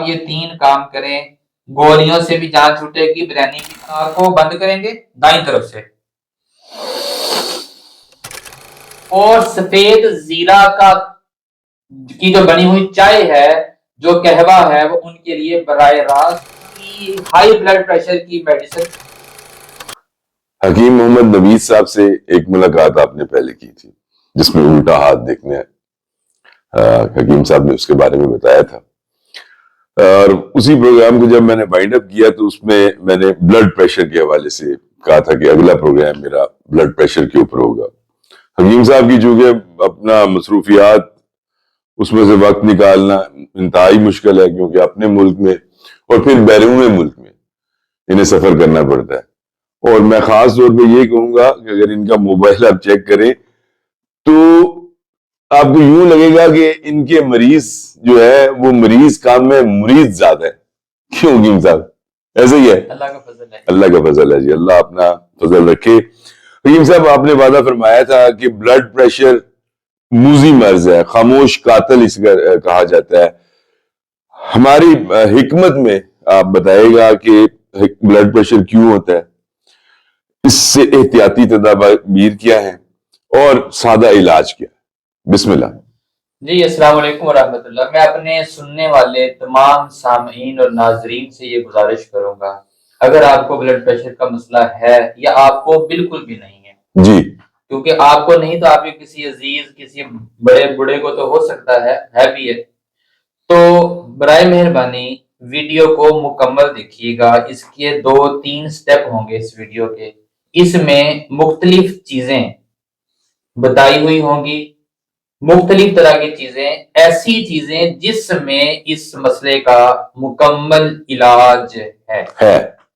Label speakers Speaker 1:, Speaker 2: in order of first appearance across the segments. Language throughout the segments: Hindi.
Speaker 1: ये 3 काम करें, गोलियों से भी जान छूटेगी, बिरयानी की आग को बंद करेंगे दाईं तरफ से, और सफेद जीरा का की जो बनी हुई चाय है, जो कहवा है, वो उनके लिए बराह रास्त की हाई ब्लड प्रेशर की मेडिसिन।
Speaker 2: हकीम मोहम्मद नवीद साहब से एक मुलाकात आपने पहले की थी जिसमें उल्टा हाथ देखने हकीम साहब ने उसके बारे में बताया था, और उसी प्रोग्राम को जब मैंने वाइंड अप किया तो उसमें मैंने ब्लड प्रेशर के हवाले से कहा था कि अगला प्रोग्राम मेरा ब्लड प्रेशर के ऊपर होगा। हकीम साहब की चूंकि अपना मसरूफियात, उसमें से वक्त निकालना इंतहाई मुश्किल है, क्योंकि अपने मुल्क में और फिर बैरून मुल्क में इन्हें सफर करना पड़ता है। और मैं खास तौर पे ये कहूंगा कि अगर इनका मोबाइल आप चेक करें तो आपको यूं लगेगा कि इनके मरीज जो है वो मरीज काम में मुरीद ज्यादा है। क्यों हकीम साहब? ऐसे ही है,
Speaker 1: अल्लाह का फजल है।
Speaker 2: अल्लाह का फजल है जी, अल्लाह अपना फजल रखे। हकीम साहब, आपने वादा फरमाया था कि ब्लड प्रेशर मूजी मर्ज है, खामोश कातिल इसका कहा जाता है। हमारी हिकमत में आप बताएगा कि ब्लड प्रेशर क्यों होता है, इससे एहतियाती तदाबीर क्या है और सादा इलाज क्या है? बिस्मिल्लाह।
Speaker 1: जी, अस्सलाम वालेकुम वरहमतुल्लाह। मैं अपने सुनने वाले तमाम सामीन और नाजरीन से ये गुजारिश करूंगा, अगर आपको ब्लड प्रेशर का मसला है या आपको बिल्कुल भी नहीं है
Speaker 2: जी,
Speaker 1: क्योंकि आपको नहीं तो आपके किसी अजीज, किसी बड़े बूढ़े को तो हो सकता है भी है, तो बराए मेहरबानी वीडियो को मुकम्मल देखिएगा। इसके 2-3 स्टेप होंगे इस वीडियो के। इसमें मुख्तलिफ चीजें बताई हुई होंगी, मुख्तलिफ तरह की चीजें, ऐसी चीजें जिसमें इस मसले का मुकम्मल इलाज है।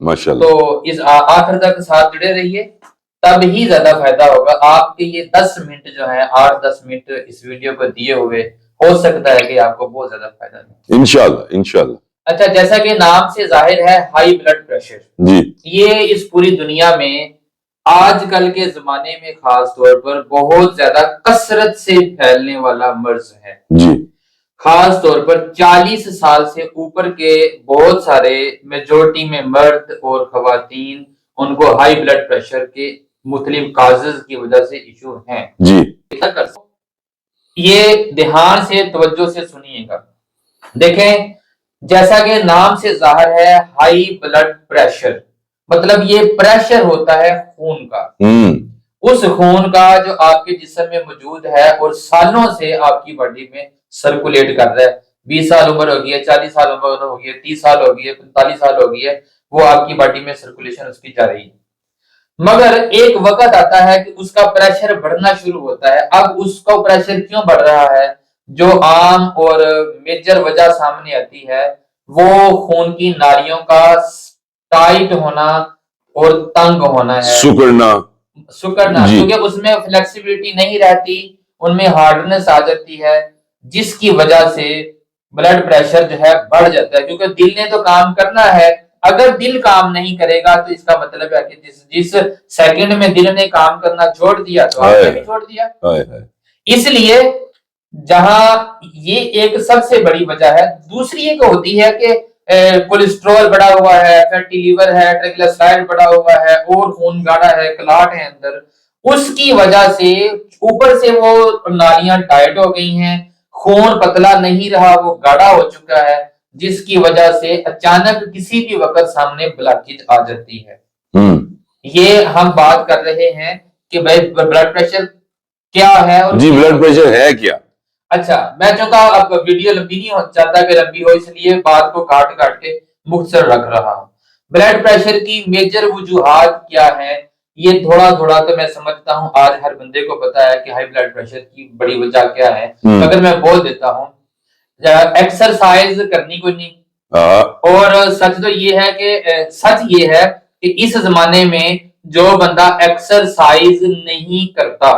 Speaker 2: माशाल्लाह।
Speaker 1: तो इस आखिर तक साथ जुड़े रहिए, तब ही ज्यादा फायदा होगा। आपके ये 10 मिनट जो है, 8-10 मिनट इस वीडियो को दिए हुए, हो सकता है कि आपको बहुत ज्यादा फायदा मिले
Speaker 2: इंशाल्लाह इंशाल्लाह।
Speaker 1: अच्छा, जैसा कि नाम से जाहिर है, हाई ब्लड प्रेशर
Speaker 2: जी,
Speaker 1: ये इस पूरी दुनिया में आजकल के जमाने में खास तौर पर बहुत ज्यादा कसरत से फैलने वाला मर्ज है
Speaker 2: जी,
Speaker 1: खास तौर पर 40 साल से ऊपर के बहुत सारे मेजोरिटी में मर्द और खवातीन, उनको हाई ब्लड प्रेशर के मुख्तलिफ काजेज की वजह से इशू हैं
Speaker 2: जी,
Speaker 1: ये ध्यान से तवज्जो से सुनिएगा। देखें, जैसा कि नाम से जाहिर है, हाई ब्लड प्रेशर मतलब ये प्रेशर होता है खून का, उस खून का जो आपके जिस्म में मौजूद है और सालों से आपकी बॉडी में सर्कुलेट कर रहा है। 20 साल उम्र हो गई है, 40 साल उम्र हो गई है, 30 साल हो गई है, 45 साल हो गई है, वो आपकी बॉडी में सर्कुलेशन उसकी जा रही है। मगर एक वक्त आता है कि उसका प्रेशर बढ़ना शुरू होता है। अब उसका प्रेशर क्यों बढ़ रहा है? जो आम और मेजर वजह सामने आती है वो खून की नालियों का टाइट होना और तंग होना है, सुकड़ना, क्योंकि उसमें फ्लेक्सिबिलिटी नहीं रहती, उनमें हार्डनेस आ जाती है, जिसकी वजह से ब्लड प्रेशर जो है बढ़ जाता है। क्योंकि दिल ने तो काम करना है, अगर दिल काम नहीं करेगा तो इसका मतलब है कि जिस सेकंड में दिल ने काम करना छोड़ दिया तो आपने भी छोड़ दिया। इसलिए जहां ये एक सबसे बड़ी वजह है। दूसरी एक होती है कि कोलेस्ट्रॉल बढ़ा हुआ है, फैटी लीवर है, ट्राइग्लिसराइड बढ़ा हुआ है और खून गाढ़ा है, क्लॉट है अंदर, उसकी वजह से ऊपर से वो नालियां टाइट हो गई हैं, खून पतला नहीं रहा, वो गाढ़ा हो चुका है, जिसकी वजह से अचानक किसी भी वक्त सामने ब्लॉकेज आ जाती है। ये हम बात कर रहे हैं कि भाई ब्लड प्रेशर क्या है और
Speaker 2: जी, ब्लड प्रेशर है क्या?
Speaker 1: अच्छा, मैं चाहता अब वीडियो लंबी नहीं हो चाहता कि लंबी हो, इसलिए बात को काट काट के मुख्तसर रख रहा हूं। ब्लड प्रेशर की मेजर वजूहात क्या है, ये थोड़ा थोड़ा तो मैं समझता हूं आज हर बंदे को पता है कि हाई ब्लड प्रेशर की बड़ी वजह क्या है, मगर मैं बोल देता हूं। एक्सरसाइज करनी कोई नहीं, और सच तो ये है कि सच ये है कि इस जमाने में जो बंदा एक्सरसाइज नहीं करता,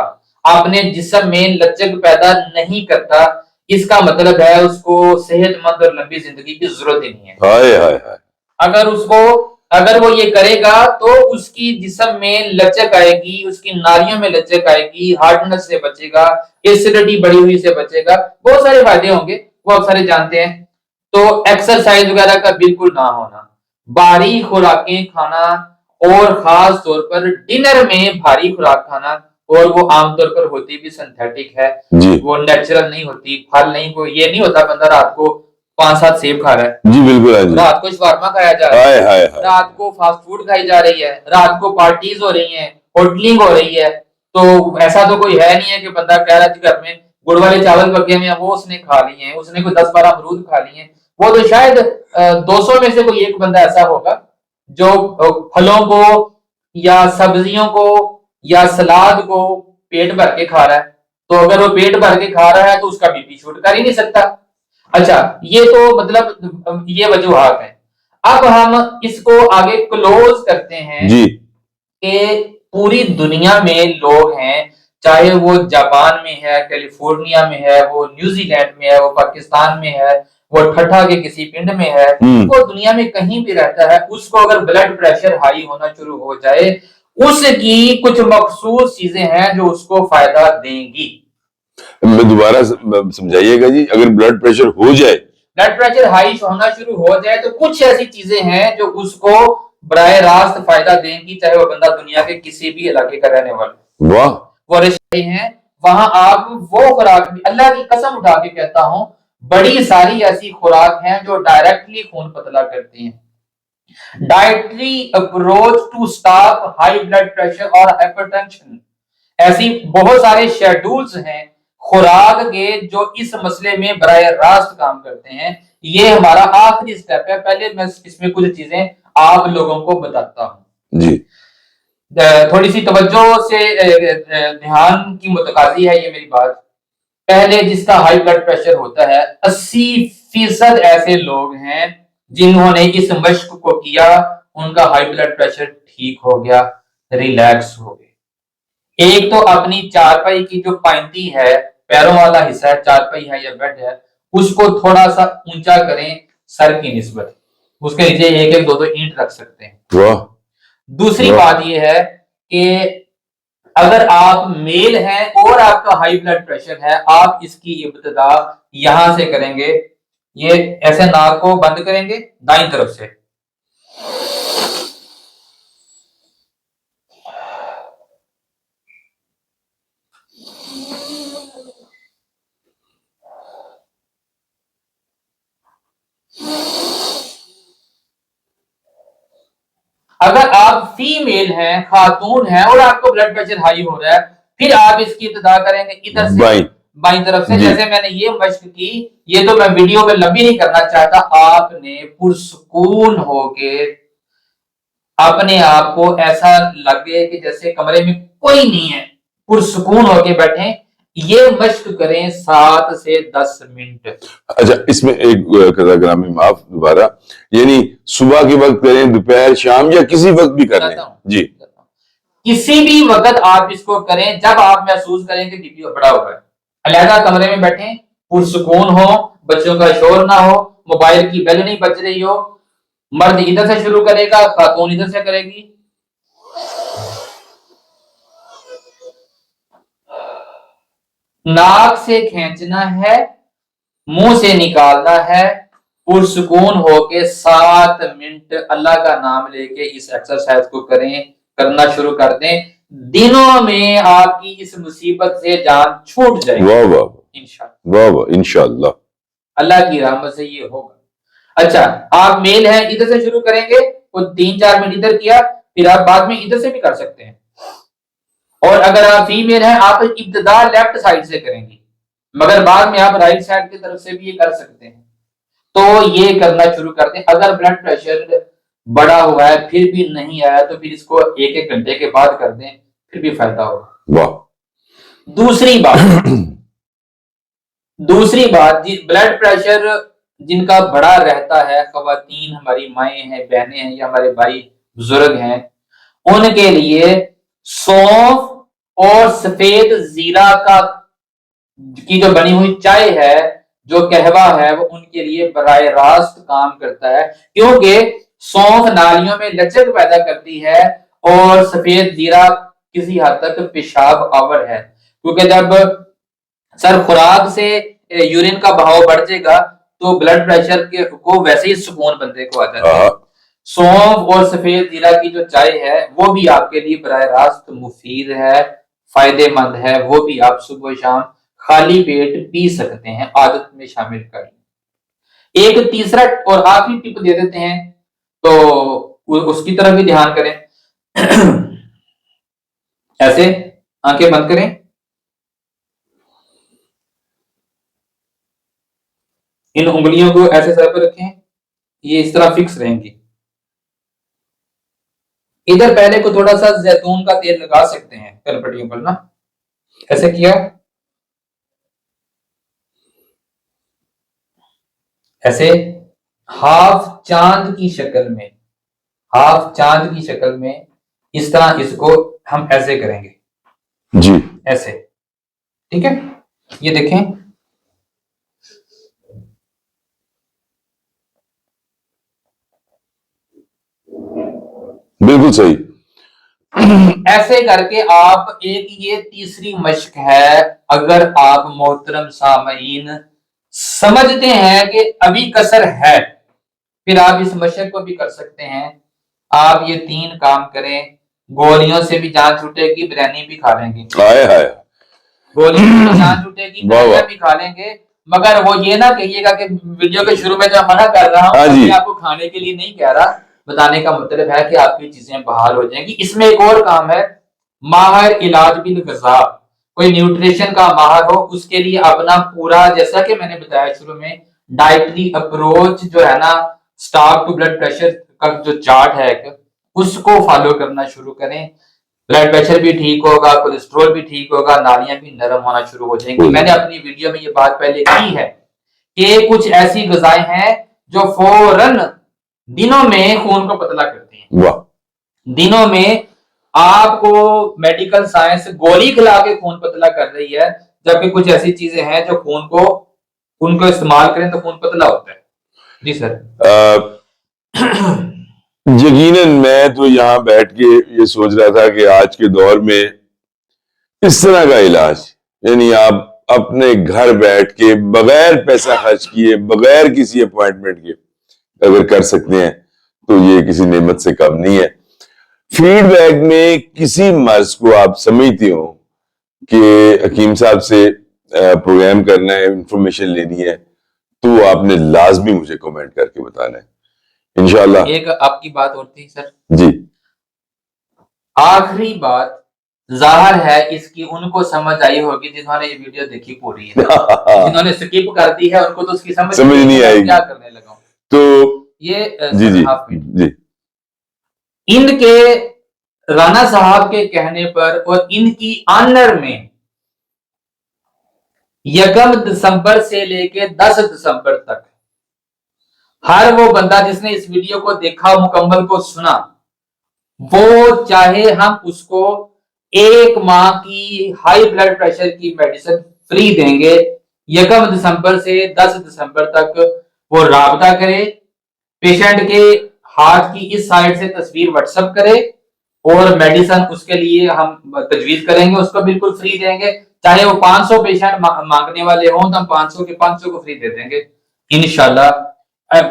Speaker 1: अपने जिस्म में लचक पैदा नहीं करता, इसका मतलब है उसको सेहतमंद और लंबी जिंदगी की जरूरत ही नहीं है।
Speaker 2: हाय हाय हाय।
Speaker 1: अगर वो ये करेगा तो उसकी जिस्म में लचक आएगी, उसकी नालियों में लचक आएगी, हार्डनेस से बचेगा, एसिडिटी बढ़ी हुई से बचेगा, बहुत सारे फायदे होंगे, वो आप सारे जानते हैं। तो एक्सरसाइज वगैरह का बिल्कुल ना होना, भारी खुराकें खाना और खास तौर पर डिनर में भारी खुराक खाना, और वो आमतौर पर होती भी सिंथेटिक है, वो नेचुरल नहीं होती, फल नहीं, वो ये नहीं होता बंदा रात को 5-7 सेब खा रहा है,
Speaker 2: जी बिल्कुल,
Speaker 1: रात को शवारमा खाया जा रहा है, रात को फास्ट फूड खाई जा रही है, रात को पार्टीज हो रही हैं, होटलिंग हो रही है। तो ऐसा तो कोई है नहीं है कि बंदा कह रहा है घर में गुड़ वाले चावल पके हुए हैं वो उसने खा लिए हैं, उसने कोई 10-12 अमरूद खा लिए हैं। वो तो शायद 200 में से कोई एक बंदा ऐसा होगा जो फलों को या सब्जियों को या सलाद को पेट भर के खा रहा है। तो अगर वो पेट भर के खा रहा है तो उसका बीपी शूट कर ही नहीं सकता। अच्छा, ये तो मतलब ये वजूहात है। अब हम इसको आगे क्लोज करते हैं
Speaker 2: जी
Speaker 1: कि पूरी दुनिया में लोग हैं, चाहे वो जापान में है, कैलिफोर्निया में है, वो न्यूजीलैंड में है, वो पाकिस्तान में है, वो ठट्ठा के किसी पिंड में है, वो दुनिया में कहीं भी रहता है, उसको अगर ब्लड प्रेशर हाई होना शुरू हो जाए, उसकी कुछ मखसूस चीजें हैं जो उसको फायदा देंगी।
Speaker 2: मैं दोबारा समझाइएगा जी। अगर ब्लड प्रेशर हो जाए,
Speaker 1: ब्लड प्रेशर हाई होना शुरू हो जाए तो कुछ ऐसी चीजें हैं जो उसको बराह रास्त फायदा देंगी, चाहे वो बंदा दुनिया के किसी भी इलाके का रहने वाला।
Speaker 2: वाह, वो
Speaker 1: हैं वहां आप वो खुराक, अल्लाह की कसम उठा के कहता हूं, बड़ी सारी ऐसी खुराक हैं जो डायरेक्टली खून पतला करती हैं। Dietary approach to stop high blood pressure और हाइपरटेंशन, ऐसी बहुत सारे शेड्यूल्स हैं खुराक के जो इस मसले में बराह रास्त काम करते हैं। ये हमारा आखिरी स्टेप है। पहले मैं इसमें कुछ चीजें आप लोगों को बताता हूं जी। थोड़ी सी तवज्जो से ध्यान की मुतकाजी है ये मेरी बात। पहले जिसका हाई ब्लड प्रेशर होता है, 80% ऐसे लोग हैं जिन्होंने इस मश्क को किया, उनका हाई ब्लड प्रेशर ठीक हो गया, रिलैक्स हो गए। एक तो अपनी चारपाई की जो पाइंती है, पैरों वाला हिस्सा है, चारपाई है या बेड है, उसको थोड़ा सा ऊंचा करें सर की निस्बत, उसके नीचे 1-1, 2-2 ईंट रख सकते हैं। दूसरी बात यह है कि अगर आप मेल हैं और आपका हाई ब्लड प्रेशर है, आप इसकी इब्तिदा यहां से करेंगे, ये ऐसे नाक को बंद करेंगे दाईं तरफ से, अगर आप फीमेल हैं, खातून हैं और आपको ब्लड प्रेशर हाई हो रहा है, फिर आप इसकी इब्तिदा करेंगे इधर से बाईं तरफ से, जैसे मैंने ये मश्क की। ये तो मैं वीडियो में लंबी नहीं करना चाहता, आपने पुरसुकून होके अपने आप को ऐसा लगे कि जैसे कमरे में कोई नहीं है, पुरसुकून होके बैठे, ये मश्क करें 7 से 10 मिनट।
Speaker 2: अच्छा, इसमें एक कज़ाग्रामी माफ दोबारा, यानी सुबह के वक्त करें, दोपहर, शाम या किसी वक्त भी करें जी,
Speaker 1: किसी भी वक्त आप इसको करें जब आप महसूस करें कि बीपी बढ़ा हुआ है। अलहदा कमरे में बैठे, पुरसुकून हो, बच्चों का शोर ना हो, मोबाइल की बेल नहीं बज रही हो, मर्द इधर से शुरू करेगा, खातून इधर से करेगी। नाक से खींचना है, मुंह से निकालना है, पुरसुकून होके 7 मिनट अल्लाह का नाम लेके इस एक्सरसाइज को करें, करना शुरू कर दें। दिनों में आपकी इस मुसीबत से जान छूट जाएगी।
Speaker 2: वाह वाह इंशाअल्लाह, वाह इंशाअल्लाह, अल्लाह
Speaker 1: की रहमत से ये होगा। अच्छा, आप मेल हैं, इधर से शुरू करेंगे, वो 3-4 मिनट इधर किया, फिर आप बाद में इधर से भी कर सकते हैं। और अगर आप फीमेल हैं, आप इब्तिदा लेफ्ट साइड से करेंगी, मगर बाद में आप राइट साइड की तरफ से भी ये कर सकते हैं। तो ये करना शुरू कर दें। अगर ब्लड प्रेशर बढ़ा हुआ है फिर भी नहीं आया तो फिर इसको 1-1 घंटे के बाद कर दें, फिर भी फायदा होगा।
Speaker 2: वाह।
Speaker 1: दूसरी बात जी, ब्लड प्रेशर जिनका बढ़ा रहता है, खवातीन, हमारी माएँ हैं, बहनें हैं या हमारे भाई बुजुर्ग हैं, उनके लिए सौंफ और सफेद जीरा की जो बनी हुई चाय है, जो कहवा है, वो उनके लिए बराह रास्त काम करता है, क्योंकि सौंफ नालियों में लचक पैदा करती है और सफेद जीरा किसी हद तक पेशाब आवर है, क्योंकि जब सर खुराक से यूरिन का बहाव बढ़ जाएगा तो ब्लड प्रेशर के को वैसे ही सुकून बंदे को आ जाता है।
Speaker 2: हाँ,
Speaker 1: सौंफ और सफेद जीरा की जो चाय है वो भी आपके लिए बराह रास्त मुफीद है, फायदेमंद है। वो भी आप सुबह शाम खाली पेट पी सकते हैं, आदत में शामिल करें। एक तीसरा और आखिरी टिप दे देते हैं, तो उसकी तरफ भी ध्यान करें। ऐसे आंखें बंद करें, इन उंगलियों को ऐसे सर पर रखें, ये इस तरह फिक्स रहेंगी। इधर पहले को थोड़ा सा जैतून का तेल लगा सकते हैं कनपटियों पर ना, ऐसे किया, ऐसे हाफ चांद की शक्ल में, हाफ चांद की शक्ल में इस तरह इसको हम ऐसे करेंगे
Speaker 2: जी,
Speaker 1: ऐसे, ठीक है। ये देखें,
Speaker 2: बिल्कुल सही।
Speaker 1: ऐसे करके आप एक, ये तीसरी मश्क है, अगर आप मोहतरम सामईन समझते हैं कि अभी कसर है, फिर आप इस मशक को भी कर सकते हैं। आप ये 3 काम करें, गोलियों से भी जान छूटेगी, बिरयानी भी खा लेंगे।
Speaker 2: हाय हाय,
Speaker 1: गोलियों से भी जान छूटेगी, बिरयानी भी खा लेंगे। मगर वो ये ना कहिएगा कि वीडियो के शुरू में जो मना कर रहा हूँ, आपको खाने के लिए नहीं कह रहा, बताने का मतलब है कि आपकी चीजें बहाल हो जाएंगी। इसमें एक और काम है, माहिर इलाज बिल ग़िज़ा, कोई न्यूट्रिशन का माहिर हो, उसके लिए अपना पूरा, जैसा कि मैंने बताया शुरू में, डाइटरी अप्रोच जो है ना, स्टार्ट टू ब्लड प्रेशर का जो चार्ट है उसको फॉलो करना शुरू करें। ब्लड प्रेशर भी ठीक होगा, कोलेस्ट्रॉल भी ठीक होगा, नालियां भी नरम होना शुरू हो जाएंगी। मैंने अपनी वीडियो में ये बात पहले की है कि कुछ ऐसी ग़िज़ाएं हैं जो फौरन दिनों में खून को पतला करती हैं।
Speaker 2: वाह,
Speaker 1: दिनों में आपको मेडिकल साइंस गोली खिला के खून पतला कर रही है, जबकि कुछ ऐसी चीजें हैं जो खून को, उनको इस्तेमाल करें तो खून पतला होता है। जी सर।
Speaker 2: यकीनन मैं तो यहां बैठ के ये सोच रहा था कि आज के दौर में इस तरह का इलाज, यानी आप अपने घर बैठ के बगैर पैसा खर्च किए, बगैर किसी अपॉइंटमेंट के अगर कर सकते हैं तो ये किसी नेमत से कम नहीं है। फीडबैक में किसी मर्ज को आप समझती हो कि हकीम साहब से प्रोग्राम करना है, इंफॉर्मेशन लेनी है, तो आपने लाजमी मुझे कमेंट करके बताना है इंशाल्लाह।
Speaker 1: एक आपकी बात और थी सर
Speaker 2: जी,
Speaker 1: आखिरी बात, जाहिर है इसकी उनको समझ आई होगी जिन्होंने ये वीडियो देखी पूरी है। जिन्होंने स्किप कर दी है उनको तो उसकी समझ
Speaker 2: नहीं आएगी, क्या
Speaker 1: करने लगा
Speaker 2: तो
Speaker 1: ये
Speaker 2: जी जी जी,
Speaker 1: इनके राणा साहब के कहने पर और इनकी ऑनर में 1 दिसंबर से लेके 10 दिसंबर तक हर वो बंदा जिसने इस वीडियो को देखा, मुकम्मल को सुना, वो चाहे हम उसको 1 माह की हाई ब्लड प्रेशर की मेडिसिन फ्री देंगे। 1 दिसंबर से 10 दिसंबर तक वो राबता करे, पेशेंट के हाथ की इस साइड से तस्वीर व्हाट्सएप करे और मेडिसिन उसके लिए हम तजवीज करेंगे, उसको बिल्कुल फ्री देंगे। चाहे वो 500 पेशेंट मांगने वाले हों तो हम 500 के 500 को फ्री दे देंगे इंशाल्लाह।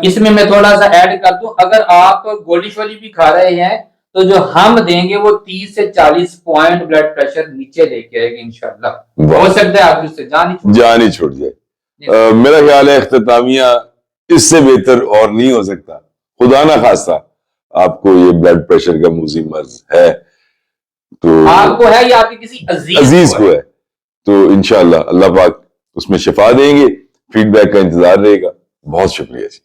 Speaker 1: इसमें मैं थोड़ा सा ऐड कर दूं, अगर आप गोली शोली भी खा रहे हैं तो जो हम देंगे वो 30 से 40 पॉइंट ब्लड प्रेशर नीचे लेके आएगी इंशाल्लाह। हो सकता है आप उससे जान ही छूट
Speaker 2: जाए। मेरा ख्याल है इख्तितामिया इससे बेहतर और नहीं हो सकता। खुदा ना खास्ता आपको ये ब्लड प्रेशर का मुज़ी मर्ज है तो
Speaker 1: आपको है या आपके किसी
Speaker 2: अजीज को है तो इंशाल्लाह अल्लाह पाक उसमें शिफा देंगे। फीडबैक का इंतजार रहेगा। बहुत शुक्रिया जी।